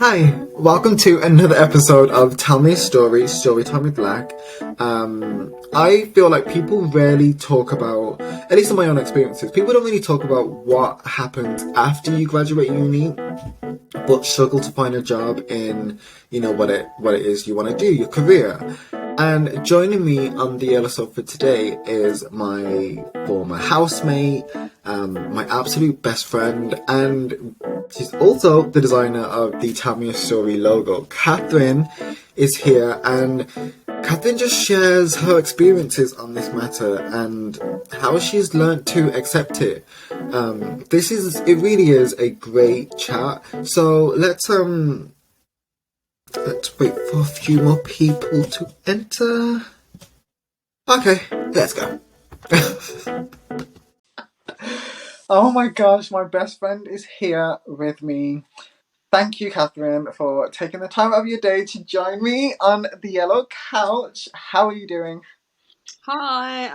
Hi, welcome to another episode of Tell Me a Story, Storytime with Black. I feel like people rarely talk about, at least in my own experiences, people don't really talk about what happens after you graduate uni, but struggle to find a job in, what it is you want to do, your career. And joining me on the episode for today is my former housemate, my absolute best friend, and she's also the designer of the Tell Me a Story logo. Katherine is here, and Katherine just shares her experiences on this matter and how she's learnt to accept it. It really is a great chat. So let's wait for a few more people to enter. Okay, let's go. Oh my gosh, my best friend is here with me. Thank you, Katherine, for taking the time out of your day to join me on the yellow couch. How are you doing? Hi,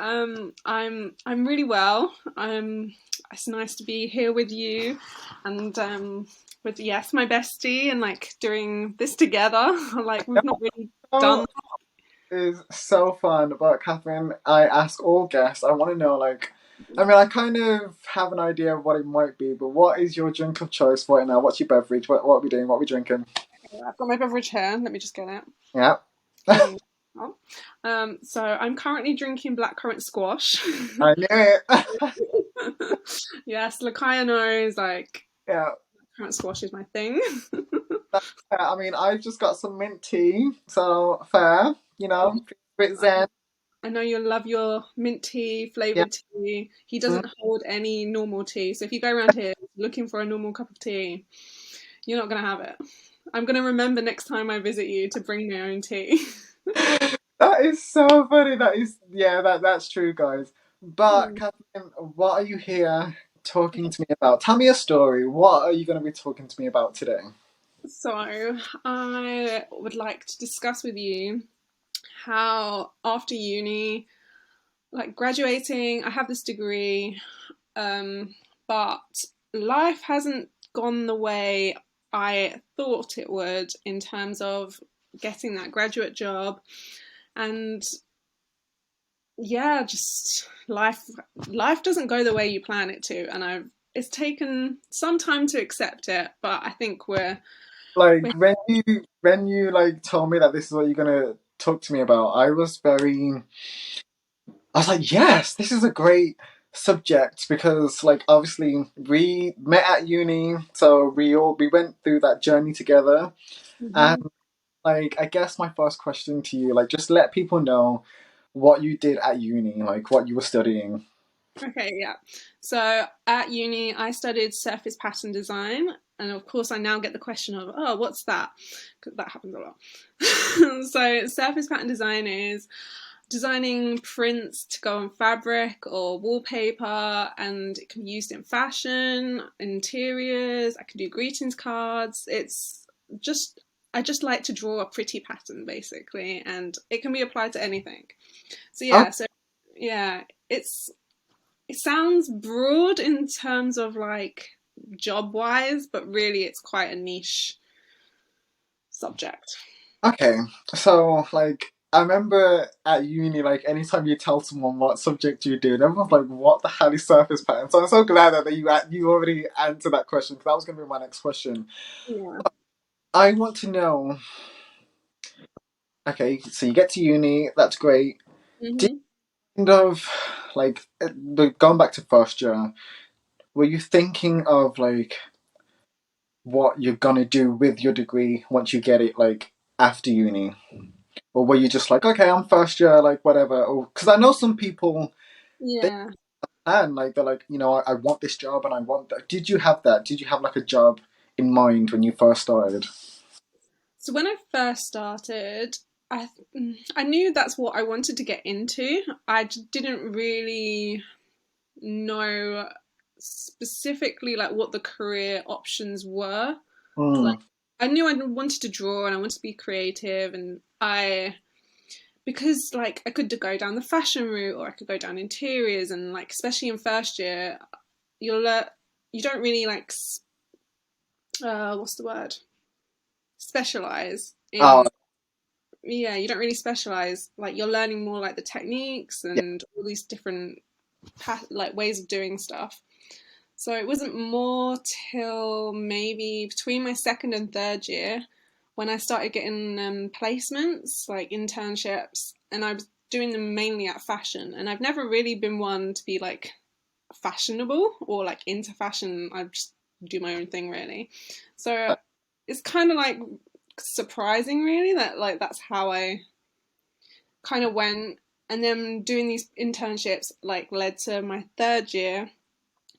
I'm really well. It's nice to be here with you, and with yes, my bestie, and like doing this together. Like we've not really Oh, done. is so fun. But Katherine, I ask all guests, I want to know, I kind of have an idea of what it might be, but what is your drink of choice right now? What's your beverage? What are we doing? What are we drinking? I've got my beverage here. Let me just get it. Yeah, Hang on. So I'm currently drinking blackcurrant squash. I knew it. Yes, Lakaya knows like Yeah. currant squash is my thing. I've just got some mint tea, so fair, bit zen. I know you'll love your mint tea, Yeah. flavored tea. He Mm. doesn't hold any normal tea. So if you go around here looking for a normal cup of tea, you're not going to have it. I'm going to remember next time I visit you to bring my own tea. That is so funny. That's true, guys. But Mm. Catherine, what are you here talking to me about? Tell me a story. What are you going to be talking to me about today? So I would like to discuss with you how after uni, like graduating, I have this degree, um, but life hasn't gone the way I thought it would in terms of getting that graduate job. And yeah, just life doesn't go the way you plan it to, and I've it's taken some time to accept it, but I think we're Like when you like told me that this is what you're gonna talk to me about, I was like, yes, this is a great subject because like obviously we met at uni, so we went through that journey together. And Mhm. like I guess my first question to you, like just let people know what you did at uni, like what you were studying. Okay, yeah. So at uni, I studied surface pattern design, and of course, I now get the question of, oh, what's that? 'Cause that happens a lot. So surface pattern design is designing prints to go on fabric or wallpaper, and it can be used in fashion, interiors. I can do greetings cards. It's just I just like to draw a pretty pattern basically, and it can be applied to anything. So Oh, yeah, it sounds broad in terms of like job wise, but really it's quite a niche subject. okay. So like I remember at uni, like anytime you tell someone what subject you do, everyone's like, "What the hell is surface pattern?" So I'm so glad that you already answered that question because that was going to be my next question. Yeah. I want to know. Okay, so you get to uni, that's great. Hmm. Kind of like going back to first year, were you thinking of like what you're gonna do with your degree once you get it, like after uni, or were you just like, okay, I'm first year, like whatever? Or because I know some people they Yeah. plan like they're like, I want this job and I want that. Did you have that? Did you have like a job in mind when you first started? So when I first started, I knew that's what I wanted to get into. I didn't really know specifically like what the career options were. Like Mm. I knew I wanted to draw and I wanted to be creative, and I because like I could go down the fashion route or I could go down interiors, and like especially in first year you'll you don't really like what's the word specialize Oh, in. Yeah, you don't really specialize. Like you're learning more like the techniques yeah. and all these different like ways of doing stuff. So it wasn't more till maybe between my second and third year when I started getting placements, like internships, and I was doing them mainly at fashion. And I've never really been one to be like fashionable or like into fashion. I just do my own thing really. So it's kind of like surprising really that like that's how I kind of went. And then doing these internships like led to my third year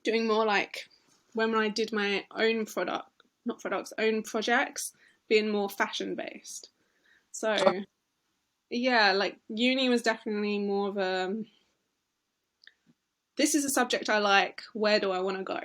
doing more like when I did my own product, not products, own projects, being more fashion based. So yeah, like uni was definitely more of a this is a subject I like, where do I want to go?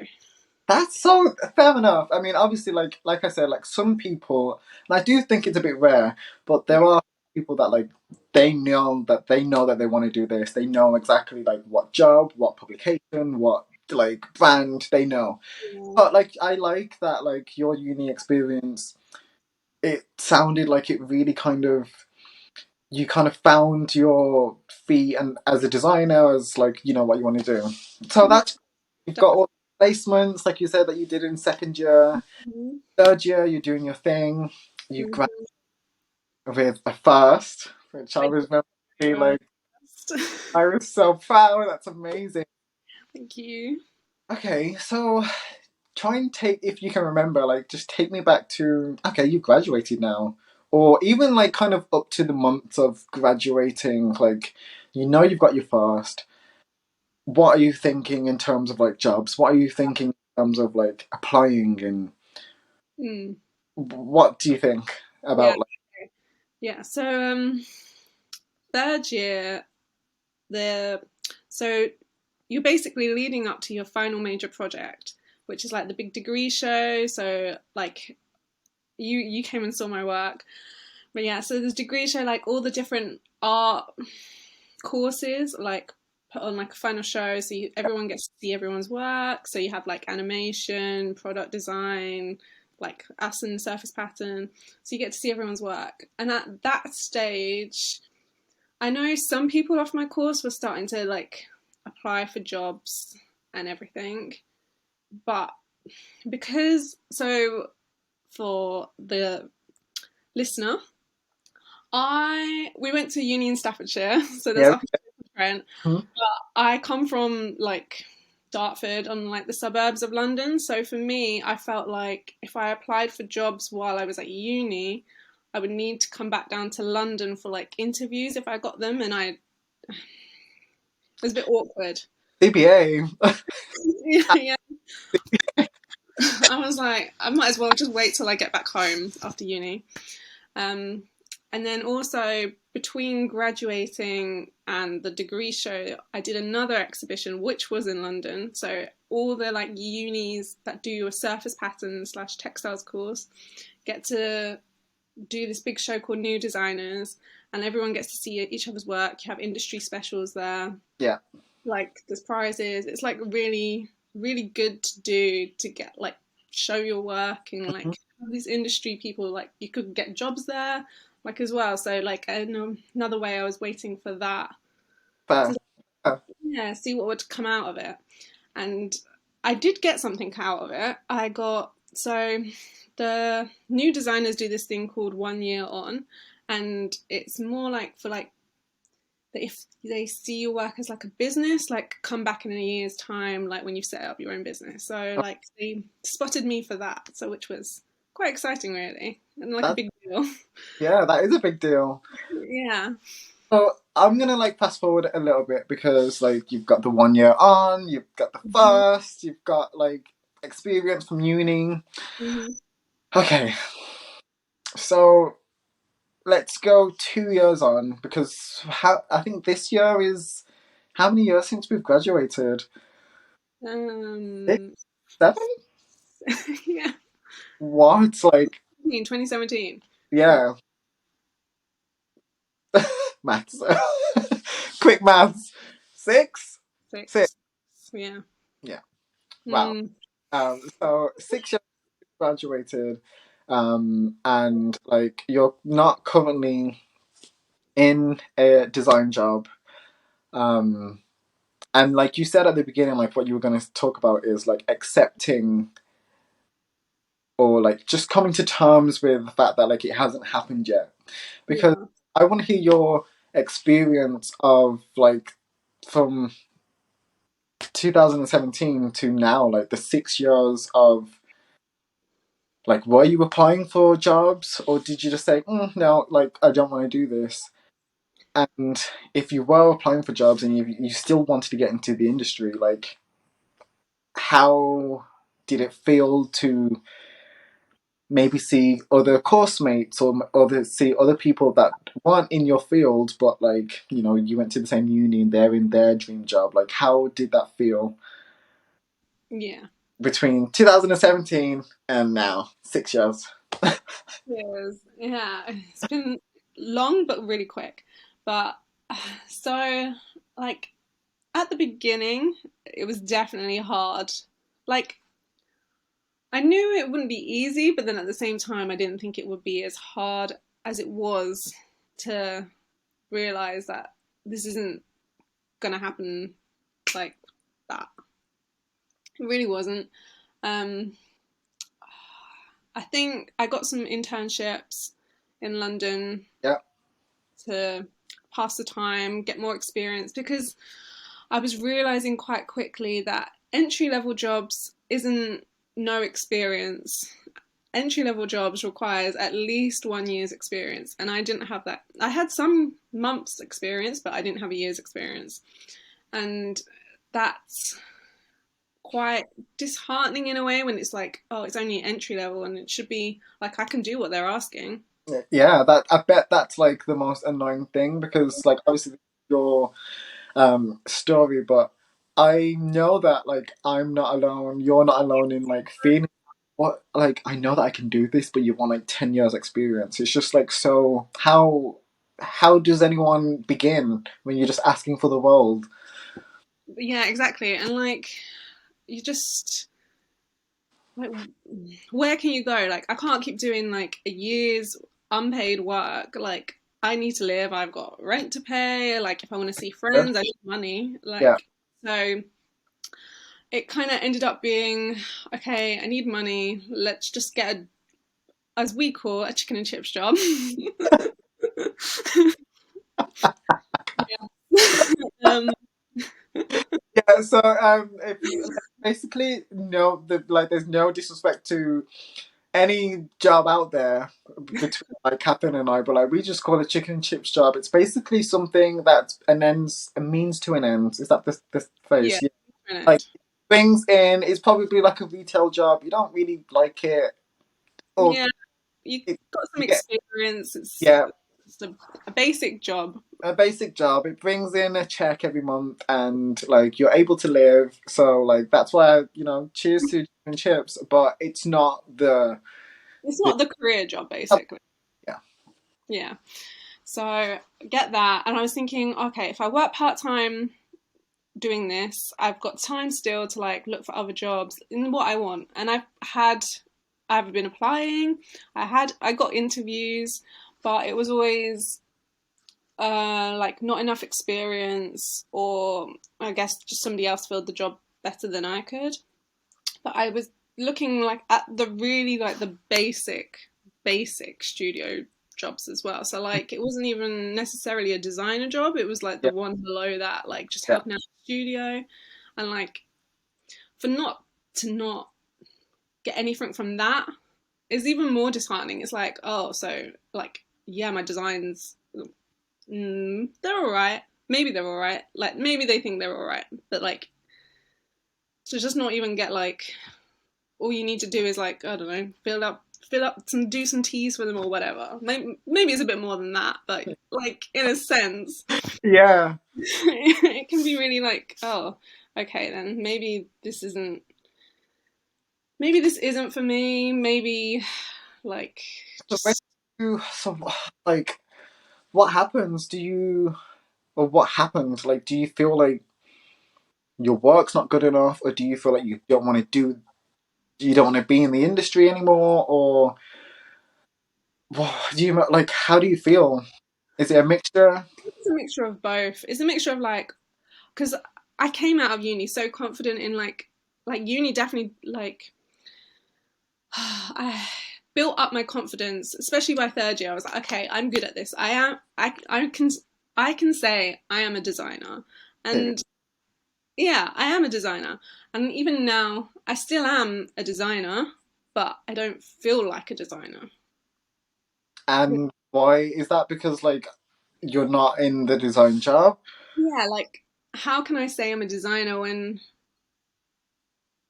That's so fair enough. I mean, obviously, like I said, like some people, and I do think it's a bit rare, but there are people that like they know that they want to do this. They know exactly like what job, what publication, what like brand they know. Yeah. But like I like that like your uni experience. It sounded like it really kind of you kind of found your feet and as a designer as like you know what you want to do. So Yeah, that's you've got all the placements like you said that you did in second year, definitely. third year you're doing your thing. You graduated Mhm. with a first, which I I was really did like first. I was so proud. That's amazing. Thank you. Okay, so try and take if you can remember like just take me back to okay you graduated now or even like kind of up to the months of graduating like you know you've got your first what are you thinking in terms of like jobs what are you thinking in terms of like applying and Mm. what do you think Yeah, about like yeah. So third year, the so you're basically leading up to your final major project, which is like the big degree show. So like you came and saw my work, but yeah. So there's degree show like all the different art courses like put on like a final show, so everyone gets to see everyone's work. So you have like animation, product design, like us and surface pattern. So you get to see everyone's work, and at that stage I know some people off my course were starting to like apply for jobs and everything, but because so for the listener, I we went to uni in Staffordshire, so there's yeah opposite different. hmm? But I come from like Dartford on like the suburbs of London, so for me, I felt like if I applied for jobs while I was at uni, I would need to come back down to London for like interviews if I got them, and I it was a bit awkward. CBA Yeah, yeah. I was like, I might as well just wait till I get back home after uni. Um, and then also between graduating and the degree show, I did another exhibition which was in London. So all the like unis that do a surface pattern slash textiles course get to do this big show called New Designers, and everyone gets to see each other's work. You have industry specials there, yeah like there's prizes. It's like really, really good to do to get like show your work and Mhm. like these industry people like you could get jobs there like as well. So like I know another way I was waiting for that to fair fair. yeah see what would come out of it, and I did get something out of it. I got so the new designers do this thing called 1 year on, and it's more like for like that if they see your work as like a business, like come back in a year's time, like when you've set up your own business. So like they spotted me for that, so which was quite exciting really, and like a That big deal. yeah that is a big deal. Yeah. So I'm gonna like fast forward a little bit because like you've got the 1 year on, you've got the Mm-hmm. first, you've got like experience from uni. Mm-hmm. Okay, so let's go 2 years on because I think this year is how many years since we've graduated? Six, Um, 7? yeah, What? Like 2017. Yeah, yeah, maths. Quick maths. Six, six. 6. Yeah. Yeah. Wow. Mm. So 6 years graduated. and like you're not currently in a design job. Um, and like you said at the beginning, like what you were going to talk about is like accepting or like just coming to terms with the fact that like it hasn't happened yet. Because Yeah. I want to hear your experience of like from 2017 to now, like the 6 years of like, were you applying for jobs or did you just say, no, like I don't want to do this? And if you were applying for jobs and you still wanted to get into the industry, like how did it feel to maybe see other course mates or see other people that weren't in your field, but like you went to the same uni and they're in their dream job? Like, how did that feel Yeah. between 2017 and now, 6 years? Yes. Yeah. It's been long but really quick. But so like at the beginning, it was definitely hard. Like I knew it wouldn't be easy, but then at the same time, I didn't think it would be as hard as it was to realize that this isn't gonna happen like that. It really wasn't. Um, I think I got some internships in London Yeah, to pass the time, get more experience, because I was realizing quite quickly that entry level jobs isn't no experience. Entry level jobs requires at least 1 year's experience, and I didn't have that. I had some months experience, but I didn't have a year's experience, and that's quite disheartening in a way when it's like, oh, it's only entry level and it should be like I can do what they're asking. yeah. That I bet that's like the most annoying thing because like obviously your story, but I know that like I'm not alone. You're not alone in like feeling what like I know that I can do this, but you want like 10 years experience. It's just like so how does anyone begin when you're just asking for the world? Yeah, exactly. And like you just like where can you go? Like I can't keep doing like a year's unpaid work. Like I need to live. I've got rent to pay. Like if I want to see Yeah, friends, I need money. yeah, Like so it kind of ended up being okay, I need money. Let's just get a, as we call a chicken and chips job. um, yeah. So if you like, basically no, the like, there's no disrespect to any job out there between like Catherine and I, but like we just call it chicken and chips job. It's basically something that's a means to an end. Is that the phrase? yeah, Yeah. Like minute. brings in is probably like a retail job. You don't really like it, or Yeah, you got some you get experience. It's yeah just a basic job. a basic job. It brings in a check every month, and like you're able to live. So like that's why cheers to chicken and chips. But it's not It's the not the career job, basically. yeah Yeah. So get that, and I was thinking, okay, if I work part time doing this, I've got time still to like look for other jobs in what I want, and I've been applying. I got interviews, but it was always like not enough experience, or I guess just somebody else filled the job better than I could. But I was looking like at the really like the basic studio jobs as well. So like it wasn't even necessarily a designer job. It was like the yeah one below that, like just yeah. helping out the studio, and like for not get anything from that is even more disheartening. It's like, oh, so like yeah, my designs, they're all right. Maybe they're all right. Like maybe they think they're all right, but like to just not even get like all you need to do is like I don't know, fill up some do some teas for them or whatever. Maybe it's a bit more than that, but like in a sense, Yeah. it can be really like oh okay then maybe this isn't for me. Maybe like So when just so like what happens? Or what happened? Like, do you feel like your work's not good enough, or do you feel like you don't want to be in the industry anymore, or Do you like? How do you feel? Is it a mixture? It's a mixture of both. It's a mixture of like, because I came out of uni so confident in like uni definitely like I built up my confidence, especially by third year. I was like, okay, I'm good at this. I can say I am a designer, Period. and yeah, I am a designer. And even now, I still am a designer, but I don't feel like a designer. And why is that? Because like you're not in the design job. Yeah, like how can I say I'm a designer when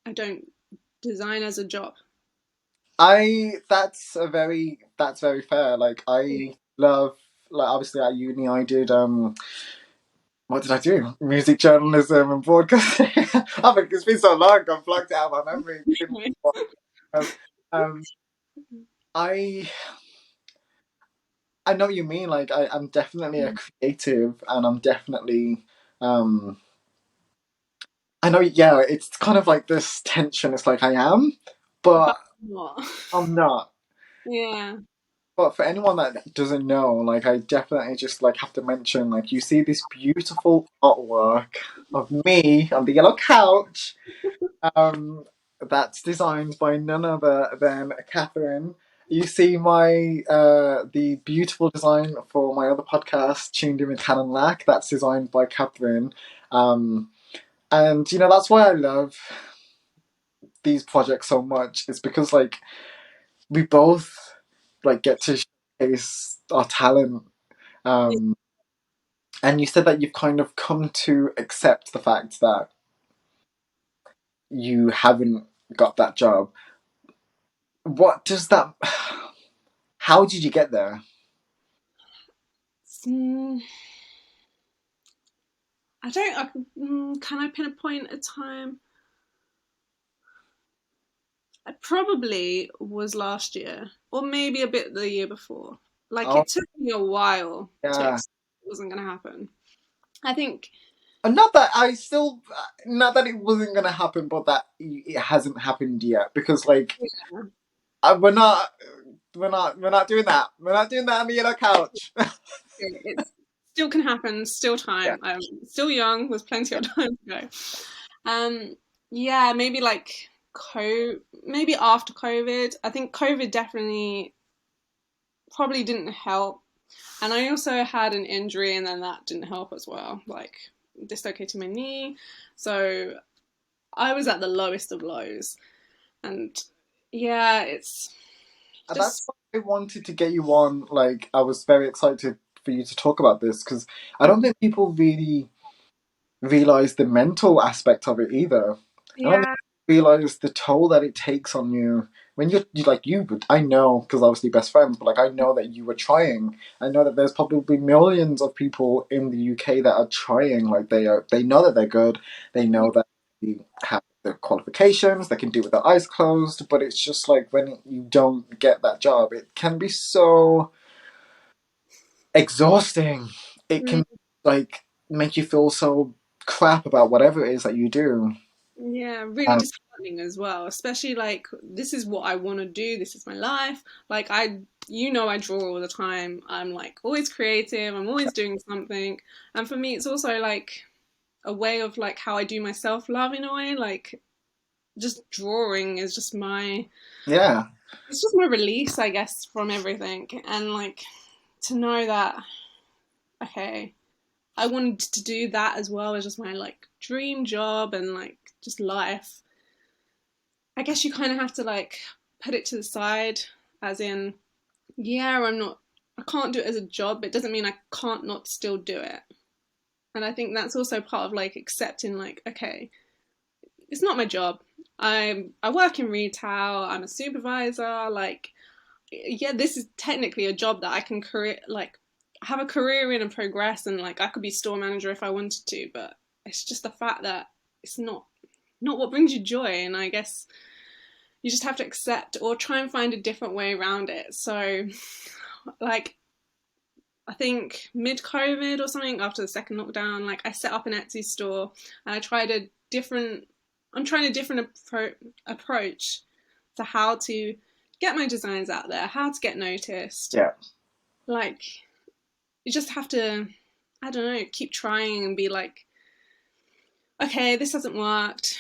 I don't design as a job? I that's very fair. Like I love like obviously at uni I did what did I do? Music journalism and broadcasting. I think it's been so long I've blocked it out of my memory. Um I I know what you mean, like I'm definitely a creative and I'm definitely um I know yeah, it's kind of like this tension, it's like I am, But but what? I'm not. Yeah. But for anyone that doesn't know, like I definitely just like have to mention, like you see this beautiful artwork of me on the yellow couch, um, that's designed by none other than Katherine. You see my the beautiful design for my other podcast, Tuned In with Tan and Lack, that's designed by Katherine. Um, and you know that's why I love these projects so much. It's because like we both like get to showcase our talent. Um, and you said that you've kind of come to accept the fact that you haven't got that job. What does that? How did you get there? Mm, I don't. Can I pinpoint a time? It probably was last year, or maybe a bit the year before. Like Oh it took me a while to yeah, accept it wasn't going to happen. I think, and not that I still, not that it wasn't gonna happen, but that it hasn't happened yet because like yeah, we're not, we're not doing that. We're not doing that on the yellow couch. it still can happen. Still Yeah, time. I'm still young. There's plenty of time to go. Um, yeah, maybe like maybe after COVID. I think COVID definitely probably didn't help. And I also had an injury, and then that didn't help as well. Like dislocated my knee, so I was at the lowest of lows. And yeah, it's and that's just why I wanted to get you on. Like I was very excited for you to talk about this because I don't think people really realize the mental aspect of it either. I don't think yeah, you realize the toll that it takes on you when you like you. But I know because obviously best friends, but like I know that you were trying. I know that there's probably millions of people in the UK that are trying. Like they know that they're good. They know that they have the qualifications. They can do it with their eyes closed. But it's just like when you don't get that job, it can be so exhausting. It mm, can like make you feel so crap about whatever it is that you do. yeah, really Um, disheartening as well. Especially like this is what I want to do. This is my life. Like I draw all the time. I'm like always creative. I'm always doing something. And for me, it's also like a way of like how I do my self love in a way. Like just drawing is just my yeah, it's just my release, I guess, from everything. And like to know that okay, I wanted to do that as well as just my like dream job and like just life. I guess you kind of have to like put it to the side, as in, yeah, I can't do it as a job, but it doesn't mean I can't not still do it. And I think that's also part of like accepting, like, okay, it's not my job. I work in retail. I'm a supervisor. Like, yeah, this is technically a job that I can career like have a career in and progress, and like I could be store manager if I wanted to. But it's just the fact that it's not what brings you joy, and I guess you just have to accept or try and find a different way around it. So, like, I think mid COVID or something after the second lockdown, like I set up an Etsy store and I tried a different, I'm trying a different approach to how to get my designs out there, how to get noticed. Yeah. Like, you just have to, I don't know, keep trying and be like, okay, this hasn't worked.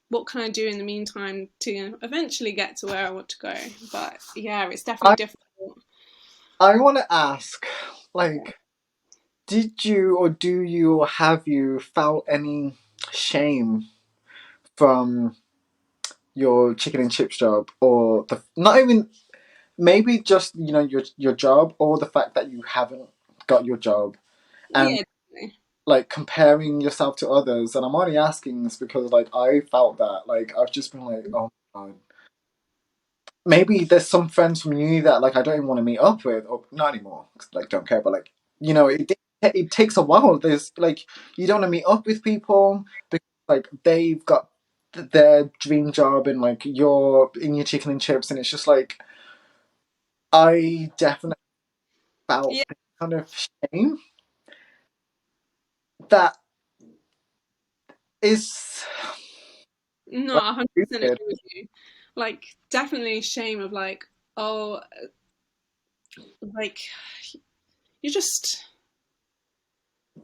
What can I do in the meantime to eventually get to where I want to go? But yeah, it's definitely I difficult. I want to ask, like, did you or do you or have you felt any shame from your chicken and chips job, or the not even maybe just your job, or the fact that you haven't got your job, and Yeah, definitely. like comparing yourself to others? And I'm only asking this because like I felt that, like I've just been like, oh my god, maybe there's some friends from uni that like I don't even want to meet up with, or not anymore, 'cause, like don't care, but like it takes a while. There's like you don't want to meet up with people because like they've got their dream job and like you're in your chicken and chips, and it's just like I definitely felt Yeah, kind of shame that is no, like 100% agree stupid. with you. Like, definitely shame of like, oh, like, you just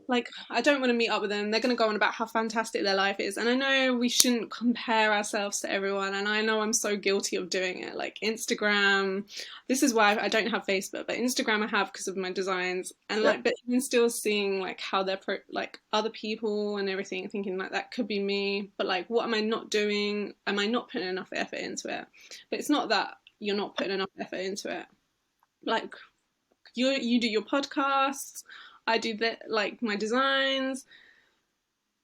like, I don't want to meet up with them. They're going to go on about how fantastic their life is. And I know we shouldn't compare ourselves to everyone. And I know I'm so guilty of doing it. Like Instagram, this is why I don't have Facebook, but Instagram I have because of my designs. And Yeah. like, but even still seeing like how they're like other people and everything, thinking like that could be me. But like, what am I not doing? Am I not putting enough effort into it? But it's not that you're not putting enough effort into it. Like, you do your podcasts, I do that, like my designs.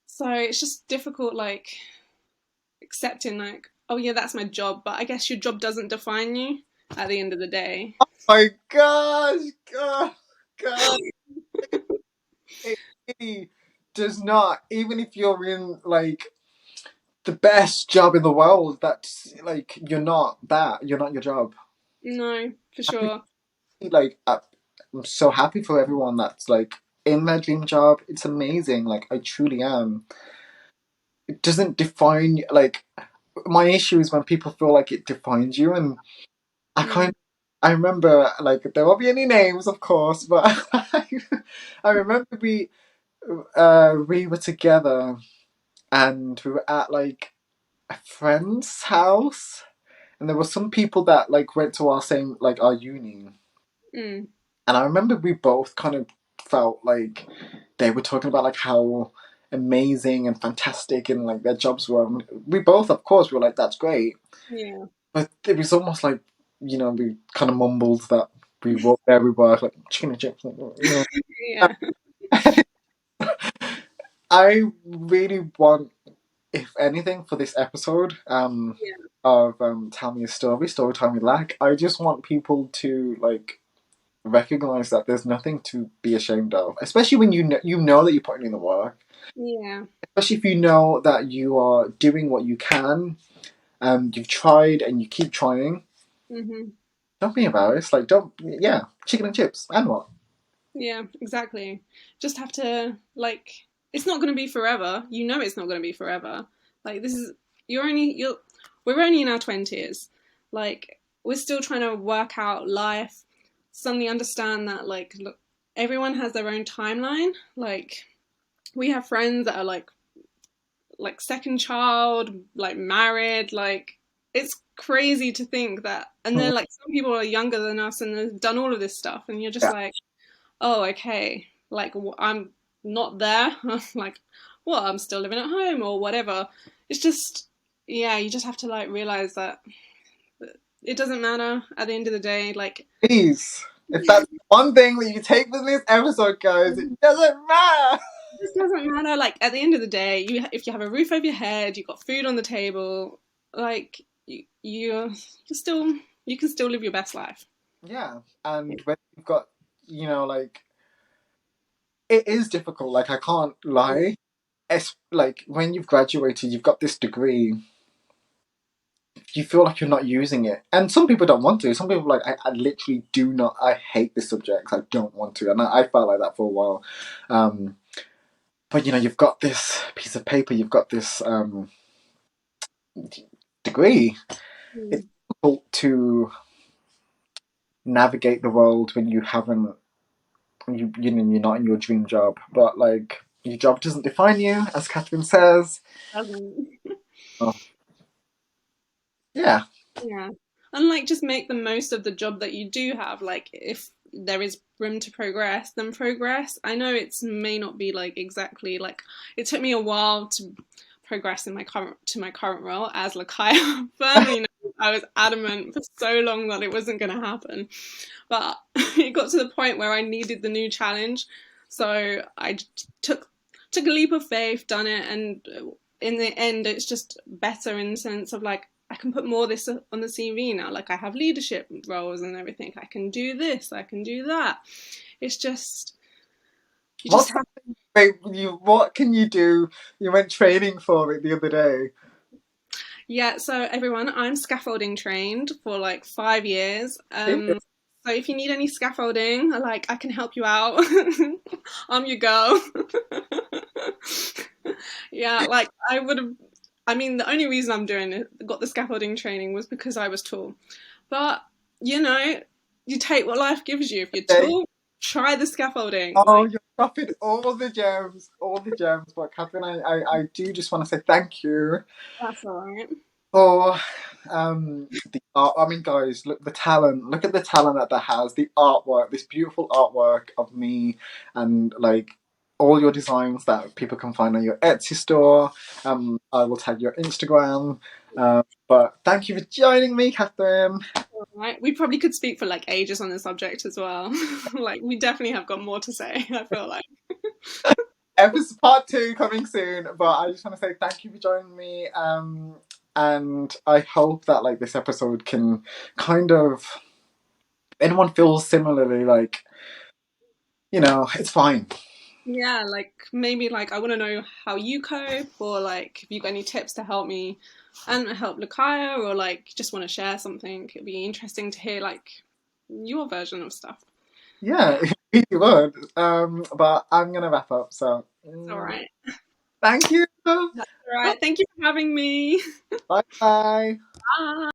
So it's just difficult, like accepting, like, oh yeah, that's my job, but I guess your job doesn't define you at the end of the day. My gosh, God, God, it really does not. Even if you're in like the best job in the world, that's like you're not that. You're not your job. No, for sure. Like I'm so happy for everyone that's like in their dream job. It's amazing. Like I truly am. It doesn't define like my issue is when people feel like it defines you, and I Mm, kind. I remember like there won't be any names, of course, but I remember we were together and we were at like a friend's house, and there were some people that like went to our same like our uni, mm, and I remember we both kind of felt like they were talking about like how amazing and fantastic and like their jobs were. And we both, of course, were like, "That's great," yeah. but it was almost like we kind of mumbled that we were there. We were like chicken and chips, Yeah. I really want, if anything, for this episode Yeah. of Tell Me a Story Time with Lack, I just want people to like recognize that there's nothing to be ashamed of, especially when you know that you're putting in the work, Yeah. especially if you know that you are doing what you can, you've tried and you keep trying. Hmm. Don't be embarrassed. Like don't, yeah, chicken and chips and what? Yeah, exactly. Just have to like, it's not going to be forever. You know it's not going to be forever. Like this is you're we're only in our 20s. Like we're still trying to work out life. Suddenly understand that like look, everyone has their own timeline. Like we have friends that are like second child, like married, like it's crazy to think that. And then like some people are younger than us and have done all of this stuff and you're just Yeah, like, oh, okay, like I'm not there. Like, well, I'm still living at home or whatever. It's just, yeah, you just have to like realize that it doesn't matter at the end of the day. Like, please. If that's one thing that you take from this episode, guys, it doesn't matter. this doesn't matter. Like, at the end of the day, if you have a roof over your head, you've got food on the table, like, you still, you can still live your best life. Yeah, and when you've got, like it is difficult. Like I can't lie. It's like when you've graduated, you've got this degree. You feel like you're not using it, and some people don't want to. Some people are like I literally do not. I hate this subject. I don't want to, and I felt like that for a while. Um, but you've got this piece of paper. You've got this degree. It's Mm. difficult to navigate the world when you haven't you're not in your dream job, but like your job doesn't define you, as Catherine says. Um, Oh, yeah, Yeah. And like just make the most of the job that you do have. Like if there is room to progress, then progress. I know it's may not be like exactly like it took me a while to progress in my current role as Lakaya. Firmly know I was adamant for so long that it wasn't gonna happen. But it got to the point where I needed the new challenge. So I took a leap of faith, done it, and in the end, it's just better in the sense of like I can put more of this on the CV now. Like I have leadership roles and everything. I can do this. I can do that. It's just you just what's have. wait, what can you do? You went training for it the other day. Yeah, so everyone, I'm scaffolding trained for like 5 years. So if you need any scaffolding, like I can help you out. I'm your girl. Yeah, like I would have. I mean, the only reason I'm doing it, got the scaffolding training, was because I was tall. But you know, you take what life gives you. If you're Okay. tall, try the scaffolding. Oh, Like you're dropping all the gems, all the gems. But Catherine, I do just want to say thank you that's all right. for the art. I mean, guys, look the talent. Look at the talent that has. The artwork, this beautiful artwork of me, and like all your designs that people can find on your Etsy store. I will tag your Instagram. But thank you for joining me, Catherine. Right. We probably could speak for like ages on the subject as well. Like we definitely have got more to say, I feel like. Episode part 2 coming soon. But I just want to say thank you for joining me. And I hope that like this episode can kind of anyone feels similarly like it's fine. Yeah, like maybe like I want to know how you cope, or like if you got any tips to help me and help Lakaya, or like just want to share something. It'd be interesting to hear like your version of stuff. Yeah, Yeah, you would. But I'm gonna wrap up. So it's all right. thank you. That's all right. Thank you for having me. Bye bye. Bye.